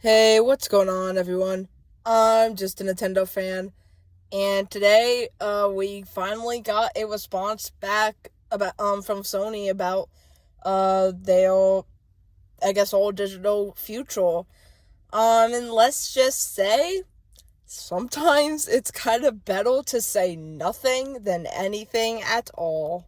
Hey, what's going on, everyone? I'm just a Nintendo fan, and today, we finally got a response back about from Sony about their, I guess, all digital future. And let's just say sometimes it's kind of better to say nothing than anything at all.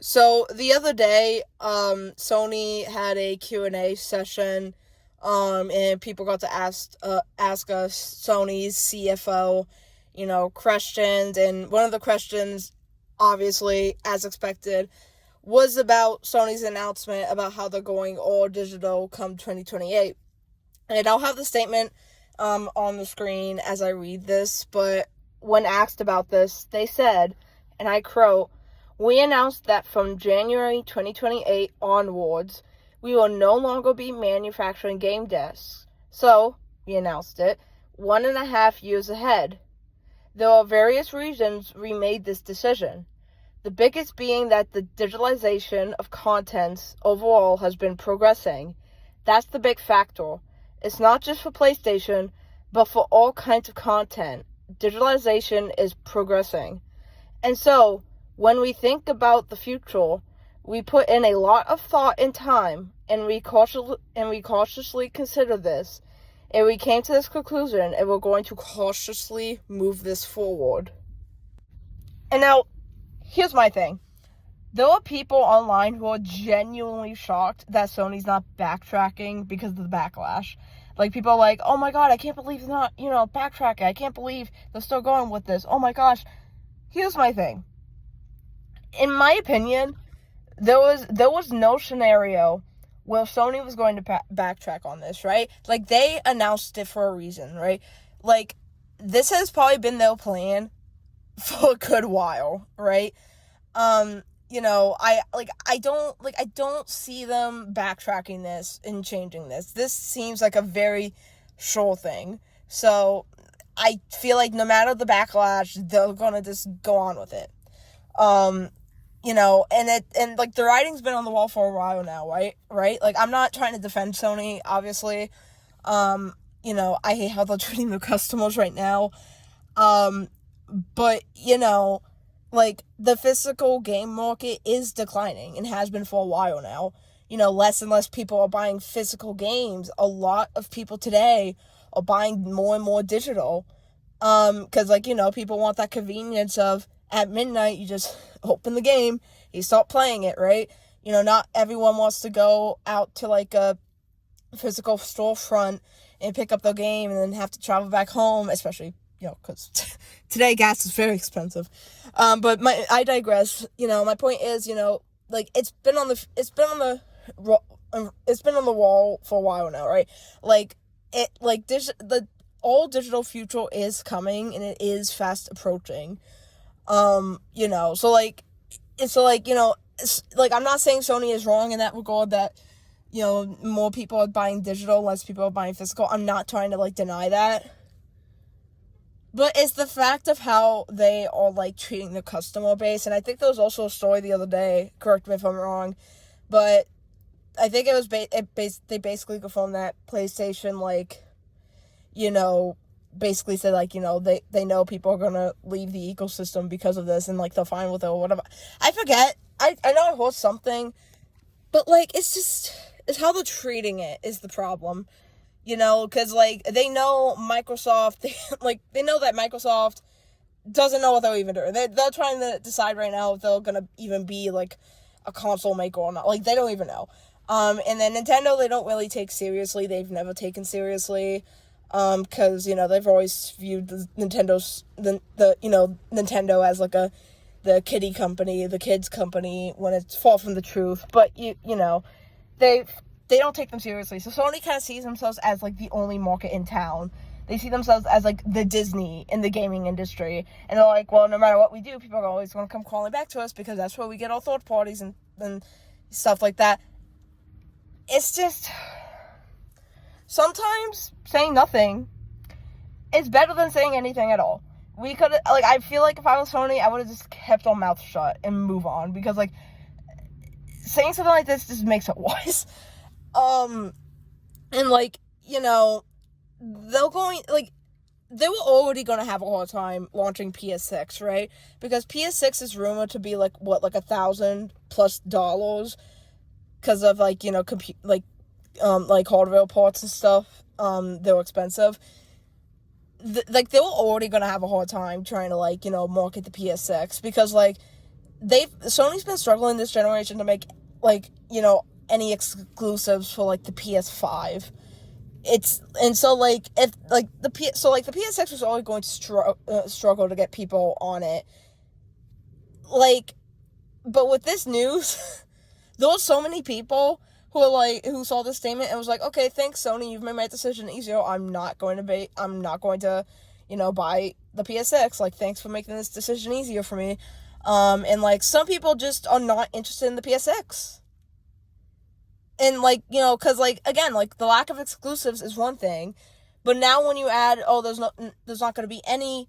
So the other day, Sony had a Q&A session, and people got to ask us Sony's CFO, questions, and one of the questions, obviously, as expected, was about Sony's announcement about how they're going all digital come 2028. And I'll have the statement on the screen as I read this, but when asked about this, they said, and I quote, "We announced that from January 2028 onwards, we will no longer be manufacturing game discs. So, we announced it, 1.5 years ahead. There are various reasons we made this decision. The biggest being that the digitalization of contents overall has been progressing. That's the big factor. It's not just for PlayStation, but for all kinds of content. Digitalization is progressing. And so, when we think about the future, we put in a lot of thought and time, and we cautiously consider this, and we came to this conclusion, and we're going to cautiously move this forward." And now, here's my thing. There are people online who are genuinely shocked that Sony's not backtracking because of the backlash. Like, people are like, "Oh my god, I can't believe they're not, backtracking. I can't believe they're still going with this. Oh my gosh." Here's my thing. In my opinion, there was no scenario where Sony was going to backtrack on this, right? Like, they announced it for a reason, right? Like, this has probably been their plan for a good while, right? I don't see them backtracking this and changing this. This seems like a very sure thing. So I feel like no matter the backlash, they're gonna just go on with it. And like the writing's been on the wall for a while now, right? Right? Like, I'm not trying to defend Sony, obviously. I hate how they're treating their customers right now. But like, the physical game market is declining and has been for a while now. Less and less people are buying physical games. A lot of people today are buying more and more digital. Because, people want that convenience of, at midnight, you just open the game, you start playing it, right? Not everyone wants to go out to, like, a physical storefront and pick up the game and then have to travel back home, especially, because today gas is very expensive. But I digress. My point is, like, it's been on the wall for a while now, right? Like, the all digital future is coming, and it is fast approaching. So like, I'm not saying Sony is wrong in that regard, that, more people are buying digital, less people are buying physical. I'm not trying to, like, deny that. But it's the fact of how they are, like, treating the customer base. And I think there was also a story the other day, correct me if I'm wrong, but I think it was they basically confirmed that PlayStation, like, basically said, like, they know people are gonna leave the ecosystem because of this, and, like, they're fine with it or whatever. I forget. I know I heard something, but, like, it's how they're treating it is the problem. Because, like, they know Microsoft, they know that Microsoft doesn't know what they're even doing. They're trying to decide right now if they're gonna even be, like, a console maker or not. Like, they don't even know. And then Nintendo, they don't really take seriously. They've never taken seriously. Because, they've always viewed the Nintendo as, like, the kiddie company, the kids company, when it's far from the truth. But, they don't take them seriously. So Sony kind of sees themselves as, like, the only market in town. They see themselves as, like, the Disney in the gaming industry. And they're like, well, no matter what we do, people are always going to come crawling back to us because that's where we get our third parties and stuff like that. It's just, sometimes saying nothing is better than saying anything at all. We could, like, I feel like if I was Sony, I would have just kept our mouth shut and move on. Because, like, saying something like this just makes it worse. And, like, they were already going to have a hard time launching PS6, right? Because PS6 is rumored to be, like, what, like $1,000+ because of, like, like hardware parts and stuff. They were expensive. They were already going to have a hard time trying to, like, market the PS6 because, like, Sony's been struggling this generation to make, like, any exclusives for, like, the PS5. The PS6 was always going to struggle to get people on it. Like, but with this news, there were so many people who saw this statement and was like, okay, thanks Sony, you've made my decision easier. I'm not going to, buy the PS6. Like, thanks for making this decision easier for me. And, like, some people just are not interested in the PS6. And, like, because, like, again, like, the lack of exclusives is one thing, but now when you add, there's not going to be any,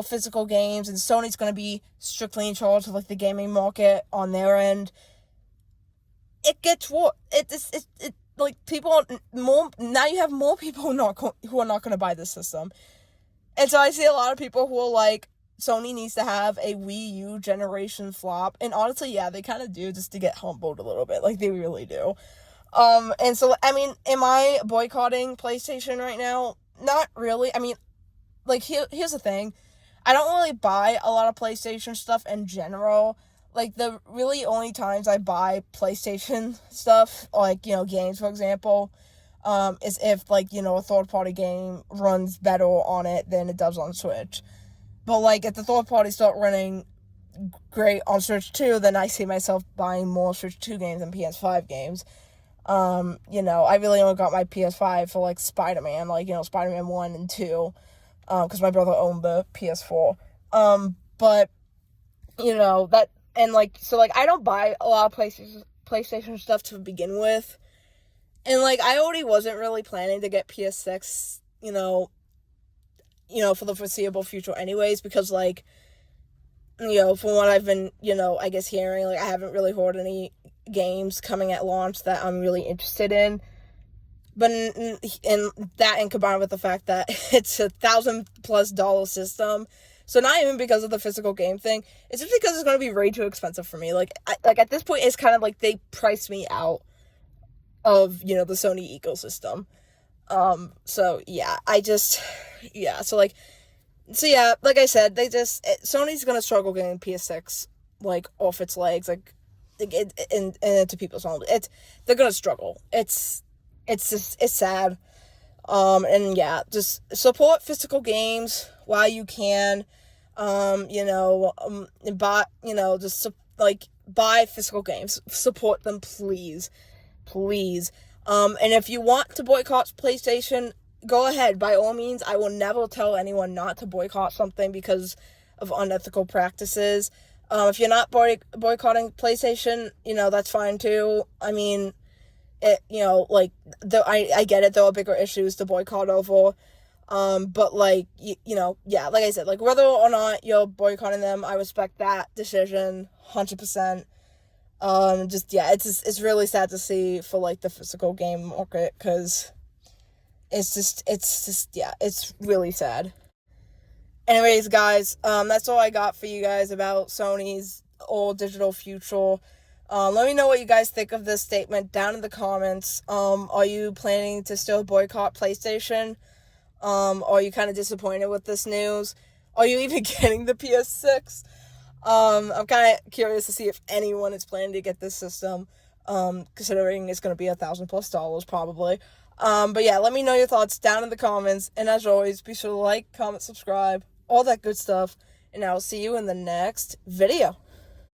physical games, and Sony's going to be strictly in charge of, like, the gaming market on their end, it gets what, like, people, now you have more people who are not going to buy this system. And so I see a lot of people who are like, Sony needs to have a Wii U generation flop. And honestly, yeah, they kind of do, just to get humbled a little bit. Like, they really do. And so, I mean, am I boycotting PlayStation right now? Not really. I mean, like, here's the thing. I don't really buy a lot of PlayStation stuff in general. Like, the really only times I buy PlayStation stuff, like, games, for example, is if, like, a third-party game runs better on it than it does on Switch. But, like, if the third parties start running great on Switch 2, then I see myself buying more Switch 2 games than PS5 games. I really only got my PS5 for, like, Spider-Man, like, Spider-Man 1 and 2, because my brother owned the PS4. But, and, like, so, like, I don't buy a lot of PlayStation stuff to begin with. And, like, I already wasn't really planning to get PS6, for the foreseeable future anyways, because, like, from what I've been, I guess hearing, like, I haven't really heard any games coming at launch that I'm really interested in. But, and combined with the fact that it's $1,000+ system, so not even because of the physical game thing, it's just because it's going to be way too expensive for me. Like, at this point, it's kind of like they priced me out of, the Sony ecosystem. So, yeah, like I said, Sony's gonna struggle getting PS6, like, off its legs, like and to people's homes. They're gonna struggle. It's sad. And yeah, just support physical games while you can. Buy physical games. Support them, please. And if you want to boycott PlayStation, go ahead, by all means. I will never tell anyone not to boycott something because of unethical practices. If you're not boycotting PlayStation, that's fine too. I mean, I get it, there are bigger issues to boycott over. But, like, like I said, like, whether or not you're boycotting them, I respect that decision 100%. It's really sad to see for, like, the physical game market, because it's really sad. Anyways, guys, that's all I got for you guys about Sony's all digital future. Let me know what you guys think of this statement down in the comments. Are you planning to still boycott PlayStation? Are you kind of disappointed with this news? Are you even getting the PS6? I'm kind of curious to see if anyone is planning to get this system, considering it's going to be $1,000+ probably. But yeah, let me know your thoughts down in the comments, and as always, be sure to like, comment, subscribe, all that good stuff, and I will see you in the next video.